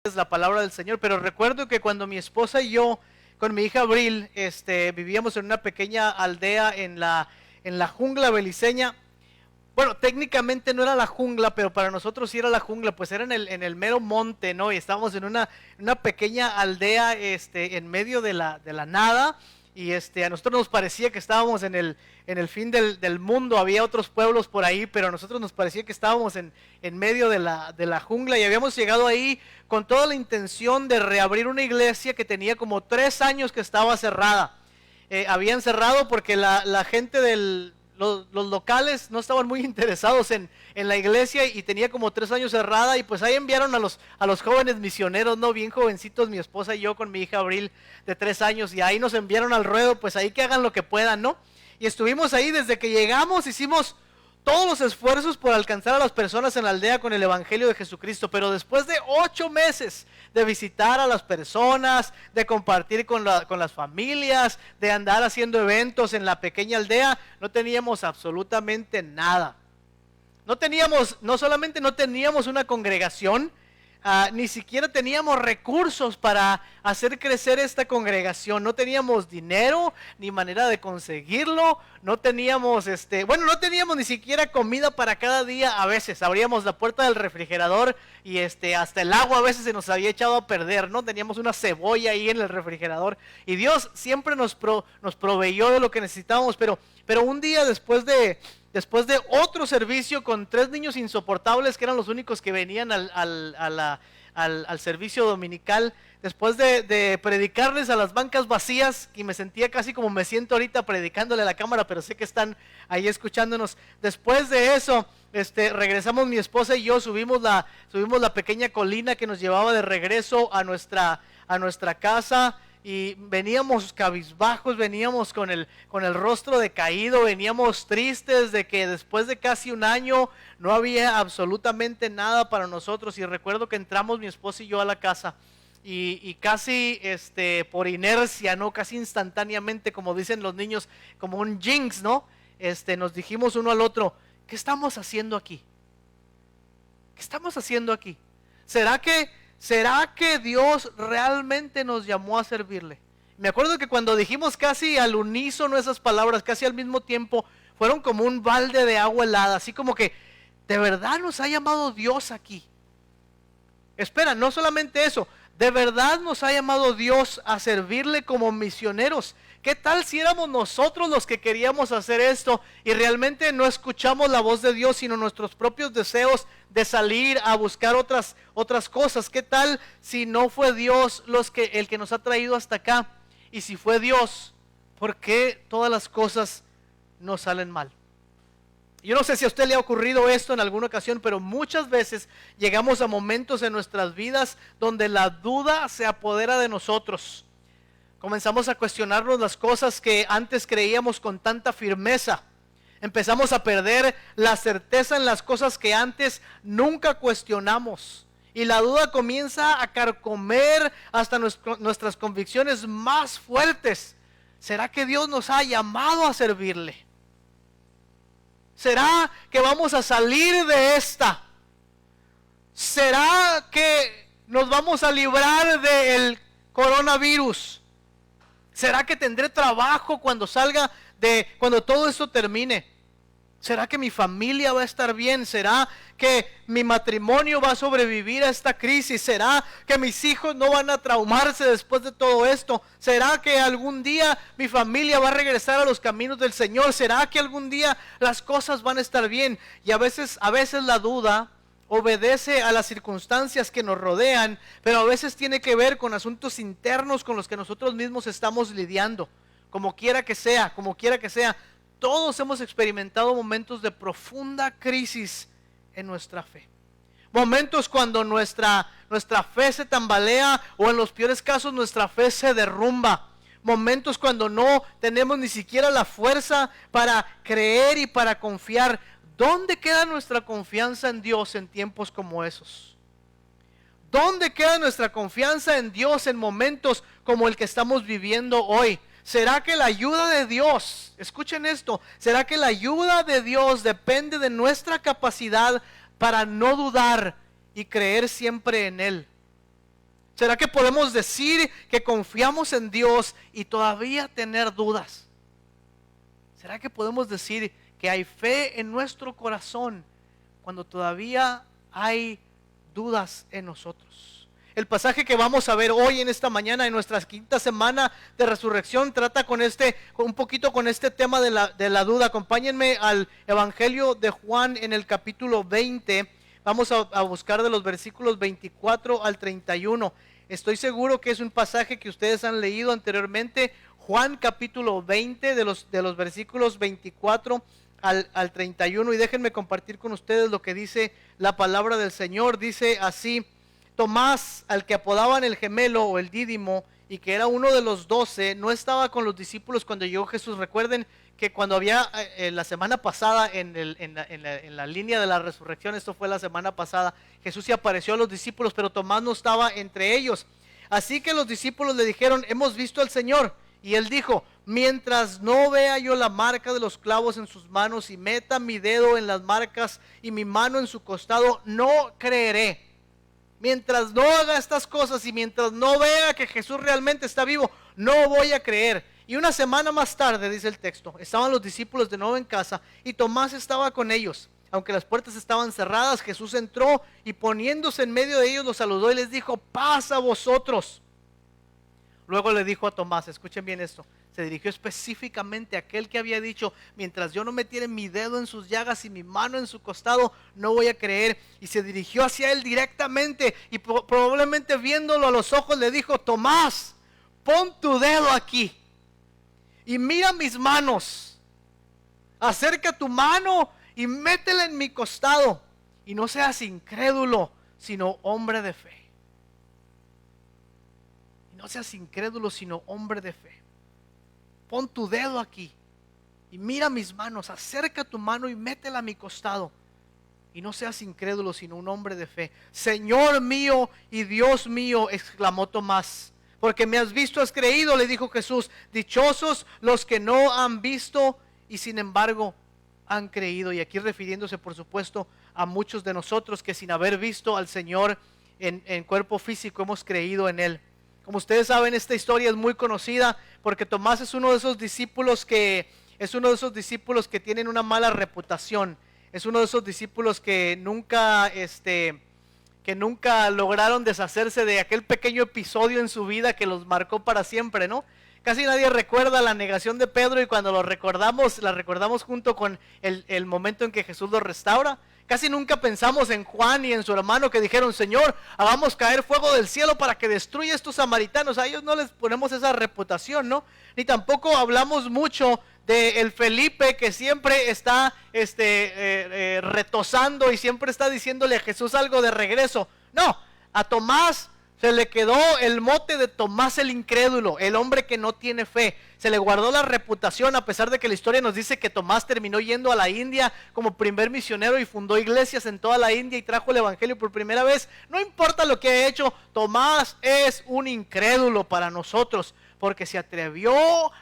Es la palabra del Señor, pero recuerdo que cuando mi esposa y yo, con mi hija Abril, vivíamos en una pequeña aldea en la jungla beliceña. Bueno, técnicamente no era la jungla, pero para nosotros sí era la jungla, pues era en el mero monte, ¿no? Y estábamos en una pequeña aldea, en medio de la nada. Y a nosotros nos parecía que estábamos en el fin del mundo. Había otros pueblos por ahí, pero a nosotros nos parecía que estábamos en medio de la jungla. Y habíamos llegado ahí con toda la intención de reabrir una iglesia que tenía como 3 años que estaba cerrada. Habían cerrado porque la gente los locales no estaban muy interesados en la iglesia y tenía como 3 años cerrada, y pues ahí enviaron a los jóvenes misioneros, ¿no? Bien jovencitos, mi esposa y yo con mi hija Abril de 3 años, y ahí nos enviaron al ruedo, pues ahí que hagan lo que puedan, ¿no? Y estuvimos ahí desde que llegamos, hicimos todos los esfuerzos por alcanzar a las personas en la aldea con el evangelio de Jesucristo, pero después de 8 meses de visitar a las personas, de compartir con las familias, de andar haciendo eventos en la pequeña aldea, no teníamos absolutamente nada. No solamente no teníamos una congregación, ni siquiera teníamos recursos para hacer crecer esta congregación. No teníamos dinero, ni manera de conseguirlo. No teníamos, no teníamos ni siquiera comida para cada día. A veces abríamos la puerta del refrigerador y hasta el agua a veces se nos había echado a perder, ¿no? Teníamos una cebolla ahí en el refrigerador. Y Dios siempre nos proveyó de lo que necesitábamos, pero un día después de otro servicio con 3 niños insoportables que eran los únicos que venían al servicio dominical, después de predicarles a las bancas vacías, y me sentía casi como me siento ahorita predicándole a la cámara, pero sé que están ahí escuchándonos. Después de eso, regresamos mi esposa y yo, subimos la pequeña colina que nos llevaba de regreso a nuestra casa. Y veníamos cabizbajos, veníamos con el rostro decaído, veníamos tristes de que después de casi un año no había absolutamente nada para nosotros. Y recuerdo que entramos mi esposa y yo a la casa y casi por inercia, ¿no? Casi instantáneamente, como dicen los niños, como un jinx, ¿no? Nos dijimos uno al otro: ¿qué estamos haciendo aquí? ¿Qué estamos haciendo aquí? ¿Será que Dios realmente nos llamó a servirle? Me acuerdo que cuando dijimos casi al unísono esas palabras, casi al mismo tiempo, fueron como un balde de agua helada, así como que, ¿de verdad nos ha llamado Dios aquí? Espera, no solamente eso, ¿de verdad nos ha llamado Dios a servirle como misioneros? ¿Qué tal si éramos nosotros los que queríamos hacer esto y realmente no escuchamos la voz de Dios, sino nuestros propios deseos de salir a buscar otras cosas? ¿Qué tal si no fue Dios el que nos ha traído hasta acá? Y si fue Dios, ¿por qué todas las cosas nos salen mal? Yo no sé si a usted le ha ocurrido esto en alguna ocasión, pero muchas veces llegamos a momentos en nuestras vidas donde la duda se apodera de nosotros. Comenzamos a cuestionarnos las cosas que antes creíamos con tanta firmeza. Empezamos a perder la certeza en las cosas que antes nunca cuestionamos. Y la duda comienza a carcomer hasta nuestras convicciones más fuertes. ¿Será que Dios nos ha llamado a servirle? ¿Será que vamos a salir de esta? ¿Será que nos vamos a librar del coronavirus? ¿Será que tendré trabajo cuando cuando todo esto termine? ¿Será que mi familia va a estar bien? ¿Será que mi matrimonio va a sobrevivir a esta crisis? ¿Será que mis hijos no van a traumarse después de todo esto? ¿Será que algún día mi familia va a regresar a los caminos del Señor? ¿Será que algún día las cosas van a estar bien? Y a veces la duda obedece a las circunstancias que nos rodean, pero a veces tiene que ver con asuntos internos con los que nosotros mismos estamos lidiando. Como quiera que sea, todos hemos experimentado momentos de profunda crisis en nuestra fe. Momentos cuando nuestra fe se tambalea, o en los peores casos nuestra fe se derrumba. Momentos cuando no tenemos ni siquiera la fuerza para creer y para confiar. ¿Dónde queda nuestra confianza en Dios en tiempos como esos? ¿Dónde queda nuestra confianza en Dios en momentos como el que estamos viviendo hoy? ¿Será que la ayuda de Dios, escuchen esto, será que la ayuda de Dios depende de nuestra capacidad para no dudar y creer siempre en Él? ¿Será que podemos decir que confiamos en Dios y todavía tener dudas? ¿Será que podemos decir que hay fe en nuestro corazón cuando todavía hay dudas en nosotros? El pasaje que vamos a ver hoy en esta mañana, en nuestra quinta semana de resurrección, trata un poquito con este tema de la duda. Acompáñenme al Evangelio de Juan en el capítulo 20. Vamos a buscar de los versículos 24 al 31. Estoy seguro que es un pasaje que ustedes han leído anteriormente. Juan capítulo 20 de los versículos 24 al 31. Y déjenme compartir con ustedes lo que dice la palabra del Señor. Dice así: Tomás, al que apodaban el gemelo o el dídimo, y que era uno de los 12, no estaba con los discípulos cuando llegó Jesús. Recuerden que cuando había la semana pasada en la línea de la resurrección, esto fue la semana pasada, Jesús se apareció a los discípulos, pero Tomás no estaba entre ellos. Así que los discípulos le dijeron: hemos visto al Señor. Y él dijo: mientras no vea yo la marca de los clavos en sus manos y meta mi dedo en las marcas y mi mano en su costado, no creeré. Mientras no haga estas cosas y mientras no vea que Jesús realmente está vivo, no voy a creer. Y una semana más tarde, dice el texto, estaban los discípulos de nuevo en casa y Tomás estaba con ellos. Aunque las puertas estaban cerradas, Jesús entró y poniéndose en medio de ellos los saludó y les dijo: paz a vosotros. Luego le dijo a Tomás, escuchen bien esto, se dirigió específicamente a aquel que había dicho: mientras yo no metiere mi dedo en sus llagas y mi mano en su costado, no voy a creer. Y se dirigió hacia él directamente y probablemente viéndolo a los ojos le dijo: Tomás, pon tu dedo aquí y mira mis manos, acerca tu mano y métela en mi costado, y no seas incrédulo, sino hombre de fe. No seas incrédulo, sino hombre de fe. Pon tu dedo aquí y mira mis manos, acerca tu mano y métela a mi costado, y no seas incrédulo, sino un hombre de fe. Señor mío y Dios mío, exclamó Tomás. Porque me has visto, has creído, le dijo Jesús. Dichosos los que no han visto y sin embargo han creído. Y aquí refiriéndose, por supuesto, a muchos de nosotros que sin haber visto al Señor en cuerpo físico hemos creído en Él. Como ustedes saben, esta historia es muy conocida porque Tomás es uno de esos discípulos que tienen una mala reputación. Es uno de esos discípulos que nunca lograron deshacerse de aquel pequeño episodio en su vida que los marcó para siempre, ¿no? Casi nadie recuerda la negación de Pedro, y cuando la recordamos junto con el momento en que Jesús lo restaura. Casi nunca pensamos en Juan y en su hermano que dijeron: Señor, hagamos caer fuego del cielo para que destruya a estos samaritanos. A ellos no les ponemos esa reputación, ¿no? Ni tampoco hablamos mucho de el Felipe que siempre está retosando y siempre está diciéndole a Jesús algo de regreso. No, a Tomás se le quedó el mote de Tomás el incrédulo, el hombre que no tiene fe. Se le guardó la reputación, a pesar de que la historia nos dice que Tomás terminó yendo a la India como primer misionero y fundó iglesias en toda la India y trajo el evangelio por primera vez. No importa lo que ha hecho, Tomás es un incrédulo para nosotros, porque se atrevió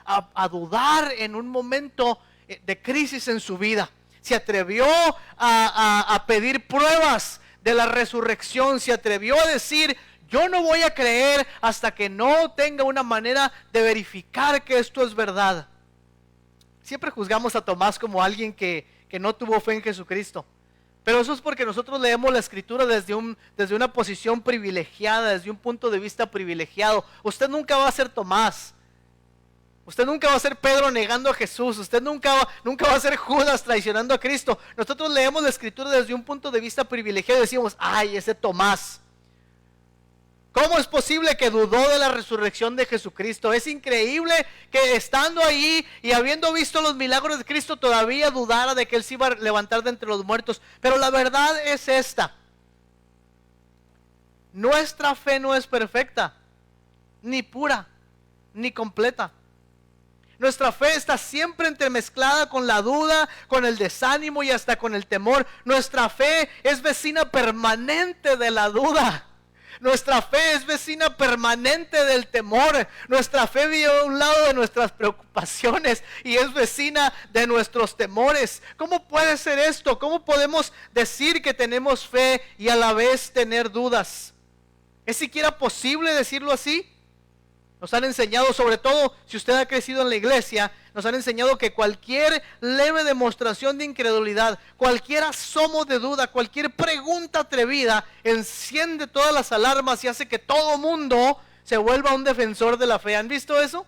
a dudar en un momento de crisis en su vida. Se atrevió a pedir pruebas de la resurrección. Se atrevió a decir: yo no voy a creer hasta que no tenga una manera de verificar que esto es verdad. Siempre juzgamos a Tomás como alguien que no tuvo fe en Jesucristo. Pero eso es porque nosotros leemos la Escritura desde una posición privilegiada, desde un punto de vista privilegiado. Usted nunca va a ser Tomás. Usted nunca va a ser Pedro negando a Jesús. Usted nunca va a ser Judas traicionando a Cristo. Nosotros leemos la Escritura desde un punto de vista privilegiado y decimos: ay, ese Tomás. ¿Cómo es posible que dudó de la resurrección de Jesucristo? Es increíble que estando ahí y habiendo visto los milagros de Cristo todavía dudara de que Él se iba a levantar de entre los muertos. Pero la verdad es esta: nuestra fe no es perfecta, ni pura, ni completa. Nuestra fe está siempre entremezclada con la duda, con el desánimo y hasta con el temor. Nuestra fe es vecina permanente de la duda. Nuestra fe es vecina permanente del temor. Nuestra fe vive a un lado de nuestras preocupaciones y es vecina de nuestros temores. ¿Cómo puede ser esto? ¿Cómo podemos decir que tenemos fe y a la vez tener dudas? ¿Es siquiera posible decirlo así? Nos han enseñado, sobre todo si usted ha crecido en la iglesia, nos han enseñado que cualquier leve demostración de incredulidad, cualquier asomo de duda, cualquier pregunta atrevida, enciende todas las alarmas y hace que todo mundo se vuelva un defensor de la fe. ¿Han visto eso?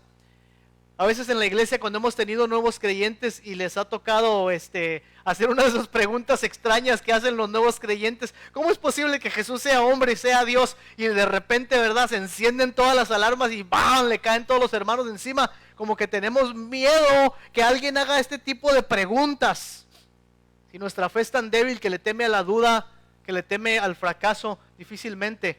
A veces en la iglesia, cuando hemos tenido nuevos creyentes y les ha tocado hacer una de esas preguntas extrañas que hacen los nuevos creyentes: ¿cómo es posible que Jesús sea hombre y sea Dios? Y de repente, ¿verdad?, se encienden todas las alarmas y ¡bam!, le caen todos los hermanos encima. Como que tenemos miedo que alguien haga este tipo de preguntas. Si nuestra fe es tan débil que le teme a la duda, que le teme al fracaso, difícilmente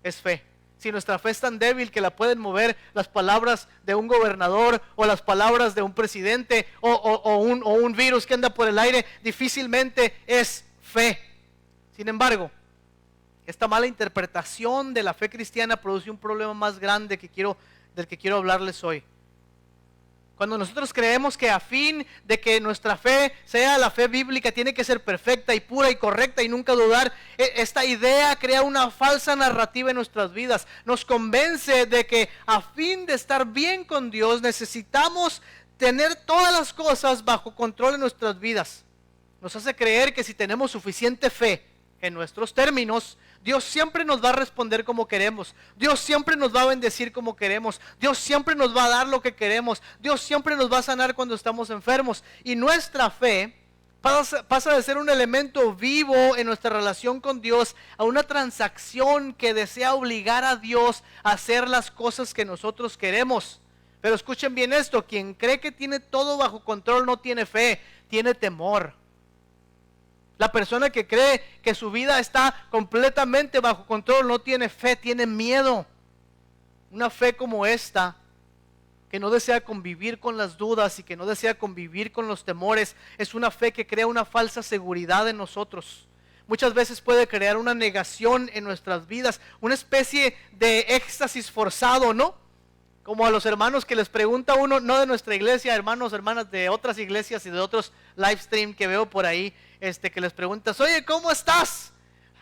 es fe. Si nuestra fe es tan débil que la pueden mover las palabras de un gobernador o las palabras de un presidente o un virus que anda por el aire, difícilmente es fe. Sin embargo, esta mala interpretación de la fe cristiana produce un problema más grande del que quiero hablarles hoy. Cuando nosotros creemos que a fin de que nuestra fe sea la fe bíblica, tiene que ser perfecta y pura y correcta y nunca dudar, esta idea crea una falsa narrativa en nuestras vidas. Nos convence de que a fin de estar bien con Dios necesitamos tener todas las cosas bajo control en nuestras vidas. Nos hace creer que si tenemos suficiente fe en nuestros términos, Dios siempre nos va a responder como queremos. Dios siempre nos va a bendecir como queremos. Dios siempre nos va a dar lo que queremos. Dios siempre nos va a sanar cuando estamos enfermos. Y nuestra fe pasa de ser un elemento vivo en nuestra relación con Dios a una transacción que desea obligar a Dios a hacer las cosas que nosotros queremos. Pero escuchen bien esto: quien cree que tiene todo bajo control no tiene fe, tiene temor. La persona que cree que su vida está completamente bajo control no tiene fe, tiene miedo. Una fe como esta, que no desea convivir con las dudas y que no desea convivir con los temores, es una fe que crea una falsa seguridad en nosotros. Muchas veces puede crear una negación en nuestras vidas, una especie de éxtasis forzado, ¿no? Como a los hermanos que les pregunta uno, no de nuestra iglesia, hermanos, hermanas de otras iglesias y de otros live stream que veo por ahí, que les preguntas: oye, ¿cómo estás?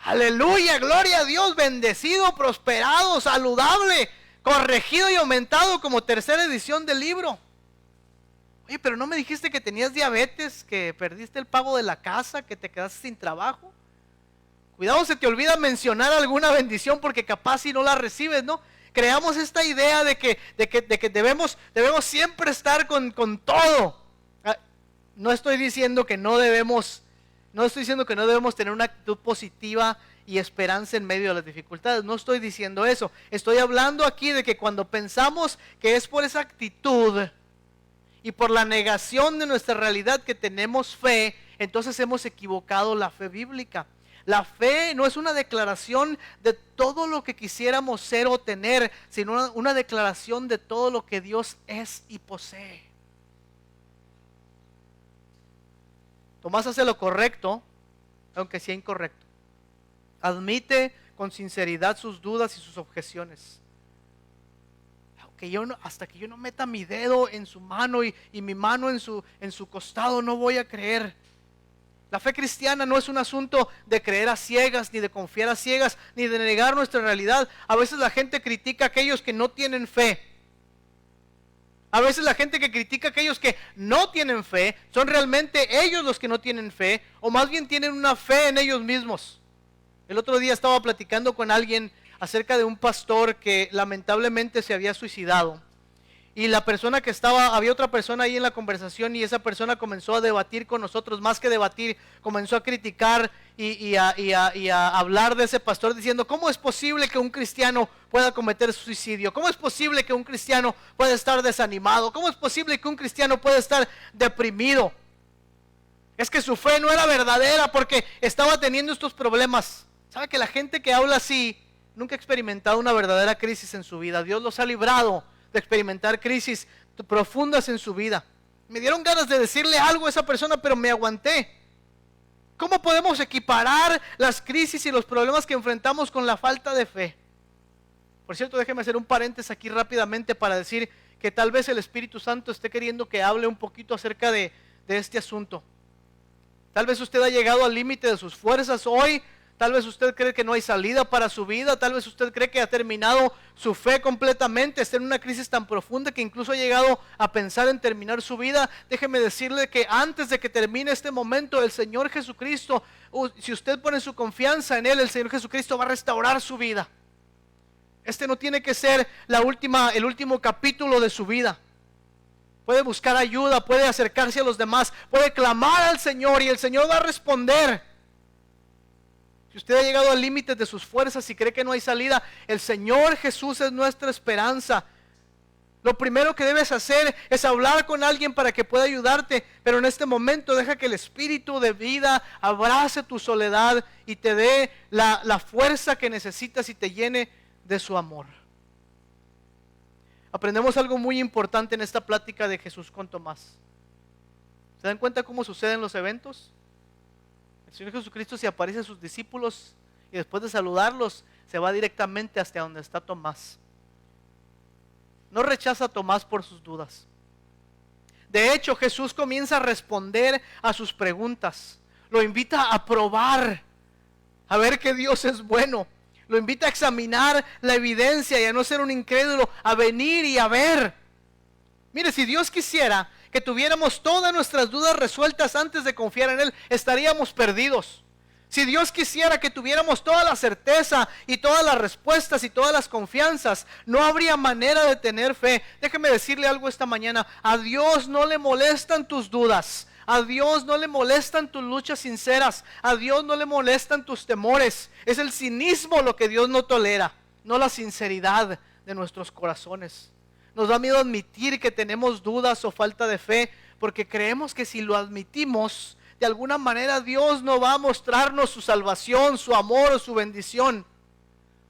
Aleluya, gloria a Dios, bendecido, prosperado, saludable, corregido y aumentado como tercera edición del libro. Oye, pero no me dijiste que tenías diabetes, que perdiste el pago de la casa, que te quedaste sin trabajo. Cuidado, se te olvida mencionar alguna bendición porque capaz si no la recibes, ¿no? Creamos esta idea de que debemos siempre estar con todo. No estoy diciendo que no debemos tener una actitud positiva y esperanza en medio de las dificultades. No estoy diciendo eso. Estoy hablando aquí de que cuando pensamos que es por esa actitud y por la negación de nuestra realidad que tenemos fe, entonces hemos equivocado la fe bíblica. La fe no es una declaración de todo lo que quisiéramos ser o tener, sino una declaración de todo lo que Dios es y posee. Tomás hace lo correcto, aunque sea incorrecto. Admite con sinceridad sus dudas y sus objeciones. Hasta que yo no meta mi dedo en su mano y mi mano en su costado, no voy a creer. La fe cristiana no es un asunto de creer a ciegas, ni de confiar a ciegas, ni de negar nuestra realidad. A veces la gente critica a aquellos que no tienen fe. A veces la gente que critica a aquellos que no tienen fe, son realmente ellos los que no tienen fe, o más bien tienen una fe en ellos mismos. El otro día estaba platicando con alguien acerca de un pastor que lamentablemente se había suicidado. Y la persona que había otra persona ahí en la conversación, y esa persona comenzó a debatir con nosotros. Más que debatir, comenzó a criticar y a hablar de ese pastor, diciendo: ¿cómo es posible que un cristiano pueda cometer suicidio? ¿Cómo es posible que un cristiano pueda estar desanimado? ¿Cómo es posible que un cristiano pueda estar deprimido? Es que su fe no era verdadera porque estaba teniendo estos problemas. ¿Sabe que la gente que habla así nunca ha experimentado una verdadera crisis en su vida? Dios los ha librado de experimentar crisis profundas en su vida. Me dieron ganas de decirle algo a esa persona, pero me aguanté. ¿Cómo podemos equiparar las crisis y los problemas que enfrentamos con la falta de fe? Por cierto, déjeme hacer un paréntesis aquí rápidamente para decir que tal vez el Espíritu Santo esté queriendo que hable un poquito acerca de este asunto. Tal vez usted ha llegado al límite de sus fuerzas hoy, Tal vez usted cree que no hay salida para su vida. Tal vez usted cree que ha terminado su fe completamente. Está en una crisis tan profunda que incluso ha llegado a pensar en terminar su vida. Déjeme decirle que antes de que termine este momento, el Señor Jesucristo, si usted pone su confianza en Él, el Señor Jesucristo va a restaurar su vida. Este no tiene que ser el último capítulo de su vida. Puede buscar ayuda, puede acercarse a los demás, puede clamar al Señor y el Señor va a responder. Si usted ha llegado al límite de sus fuerzas y cree que no hay salida, el Señor Jesús es nuestra esperanza. Lo primero que debes hacer es hablar con alguien para que pueda ayudarte, pero en este momento deja que el Espíritu de vida abrace tu soledad y te dé la fuerza que necesitas y te llene de su amor. Aprendemos algo muy importante en esta plática de Jesús con Tomás. ¿Se dan cuenta cómo suceden los eventos? El Señor Jesucristo se aparece a sus discípulos y después de saludarlos se va directamente hasta donde está Tomás. No rechaza a Tomás por sus dudas. De hecho, Jesús comienza a responder a sus preguntas. Lo invita a probar, a ver que Dios es bueno. Lo invita a examinar la evidencia y a no ser un incrédulo, a venir y a ver. Mire, si Dios quisiera que tuviéramos todas nuestras dudas resueltas antes de confiar en Él, estaríamos perdidos. Si Dios quisiera que tuviéramos toda la certeza y todas las respuestas y todas las confianzas, no habría manera de tener fe. Déjeme decirle algo esta mañana. A Dios no le molestan tus dudas. A Dios no le molestan tus luchas sinceras. A Dios no le molestan tus temores. Es el cinismo lo que Dios no tolera, no la sinceridad de nuestros corazones. Nos da miedo admitir que tenemos dudas o falta de fe, porque creemos que si lo admitimos, de alguna manera Dios no va a mostrarnos su salvación, su amor o su bendición.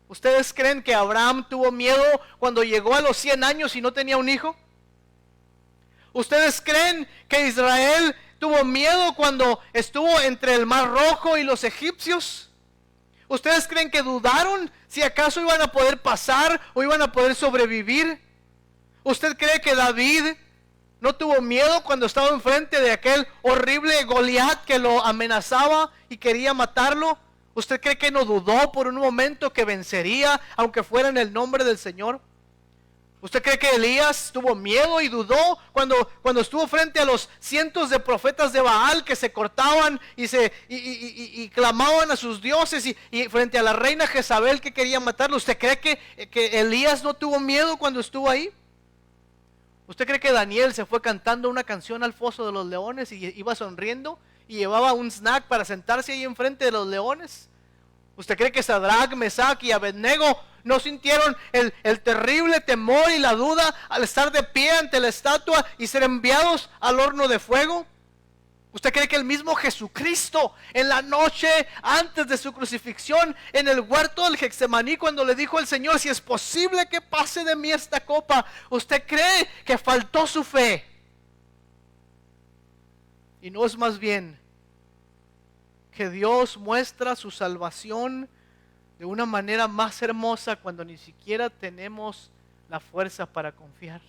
¿Ustedes creen que Abraham tuvo miedo cuando llegó a los 100 años y no tenía un hijo? ¿Ustedes creen que Israel tuvo miedo cuando estuvo entre el Mar Rojo y los egipcios? ¿Ustedes creen que dudaron si acaso iban a poder pasar o iban a poder sobrevivir? ¿Usted cree que David no tuvo miedo cuando estaba enfrente de aquel horrible Goliat que lo amenazaba y quería matarlo? ¿Usted cree que no dudó por un momento que vencería, aunque fuera en el nombre del Señor? ¿Usted cree que Elías tuvo miedo y dudó cuando estuvo frente a los cientos de profetas de Baal que se cortaban y clamaban a sus dioses y frente a la reina Jezabel que quería matarlo? ¿Usted cree que Elías no tuvo miedo cuando estuvo ahí? ¿Usted cree que Daniel se fue cantando una canción al foso de los leones y iba sonriendo y llevaba un snack para sentarse ahí enfrente de los leones? ¿Usted cree que Sadrach, Mesach y Abednego no sintieron el terrible temor y la duda al estar de pie ante la estatua y ser enviados al horno de fuego? ¿Usted cree que el mismo Jesucristo en la noche antes de su crucifixión en el huerto del Getsemaní, cuando le dijo al Señor, si es posible que pase de mí esta copa, usted cree que faltó su fe? Y no es más bien que Dios muestra su salvación de una manera más hermosa cuando ni siquiera tenemos la fuerza para confiar.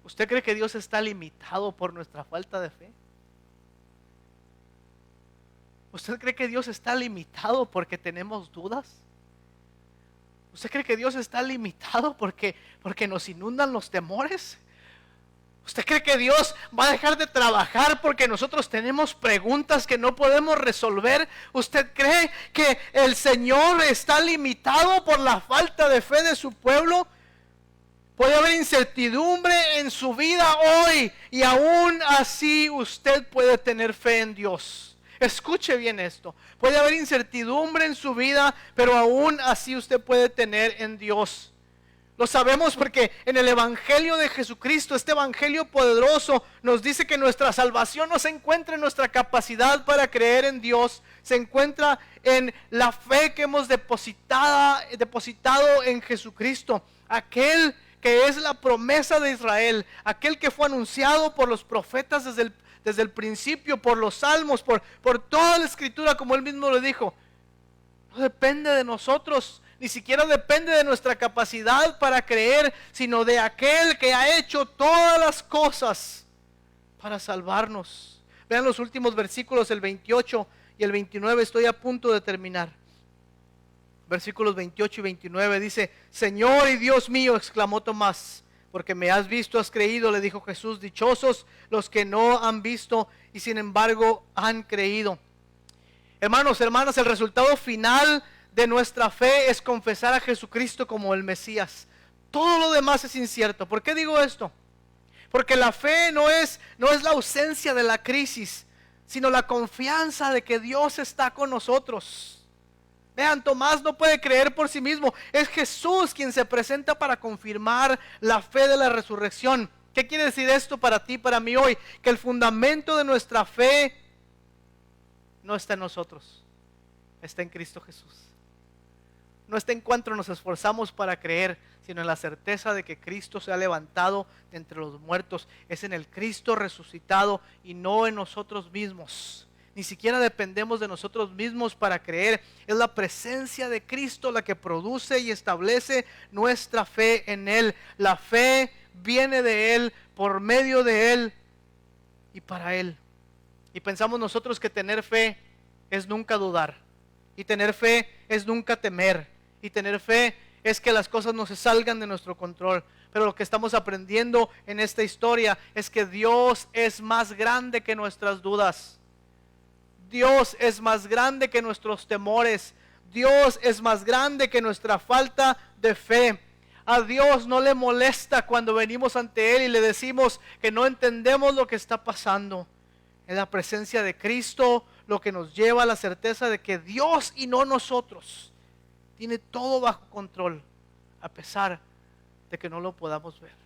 ¿Usted cree que Dios está limitado por nuestra falta de fe? ¿Usted cree que Dios está limitado porque tenemos dudas? ¿Usted cree que Dios está limitado porque nos inundan los temores? ¿Usted cree que Dios va a dejar de trabajar porque nosotros tenemos preguntas que no podemos resolver? ¿Usted cree que el Señor está limitado por la falta de fe de su pueblo? Puede haber incertidumbre en su vida hoy y aún así usted puede tener fe en Dios. Escuche bien esto. Puede haber incertidumbre en su vida, pero aún así usted puede tener en Dios. Lo sabemos porque en el Evangelio de Jesucristo, este Evangelio poderoso, nos dice que nuestra salvación no se encuentra en nuestra capacidad para creer en Dios, se encuentra en la fe que hemos depositado en Jesucristo, aquel que es la promesa de Israel, aquel que fue anunciado por los profetas desde el principio, por los salmos, por toda la escritura, como él mismo lo dijo. No depende de nosotros, ni siquiera depende de nuestra capacidad para creer, sino de aquel que ha hecho todas las cosas para salvarnos. Vean los últimos versículos, el 28 y el 29, estoy a punto de terminar. Versículos 28 y 29 dice: Señor y Dios mío, exclamó Tomás, porque me has visto, has creído. Le dijo Jesús: dichosos los que no han visto y sin embargo han creído. Hermanos, hermanas, el resultado final de nuestra fe es confesar a Jesucristo como el Mesías. Todo lo demás es incierto. ¿Por qué digo esto? Porque la fe no es la ausencia de la crisis, sino la confianza de que Dios está con nosotros. Vean, Tomás no puede creer por sí mismo. Es Jesús quien se presenta para confirmar la fe de la resurrección. ¿Qué quiere decir esto para ti, para mí hoy? Que el fundamento de nuestra fe no está en nosotros, está en Cristo Jesús. No está en cuanto nos esforzamos para creer, sino en la certeza de que Cristo se ha levantado de entre los muertos. Es en el Cristo resucitado y no en nosotros mismos. Ni siquiera dependemos de nosotros mismos para creer. Es la presencia de Cristo la que produce y establece nuestra fe en Él. La fe viene de Él, por medio de Él y para Él. Y pensamos nosotros que tener fe es nunca dudar. Y tener fe es nunca temer. Y tener fe es que las cosas no se salgan de nuestro control. Pero lo que estamos aprendiendo en esta historia es que Dios es más grande que nuestras dudas. Dios es más grande que nuestros temores. Dios es más grande que nuestra falta de fe. A Dios no le molesta cuando venimos ante Él y le decimos que no entendemos lo que está pasando. Es la presencia de Cristo lo que nos lleva a la certeza de que Dios y no nosotros tiene todo bajo control, a pesar de que no lo podamos ver.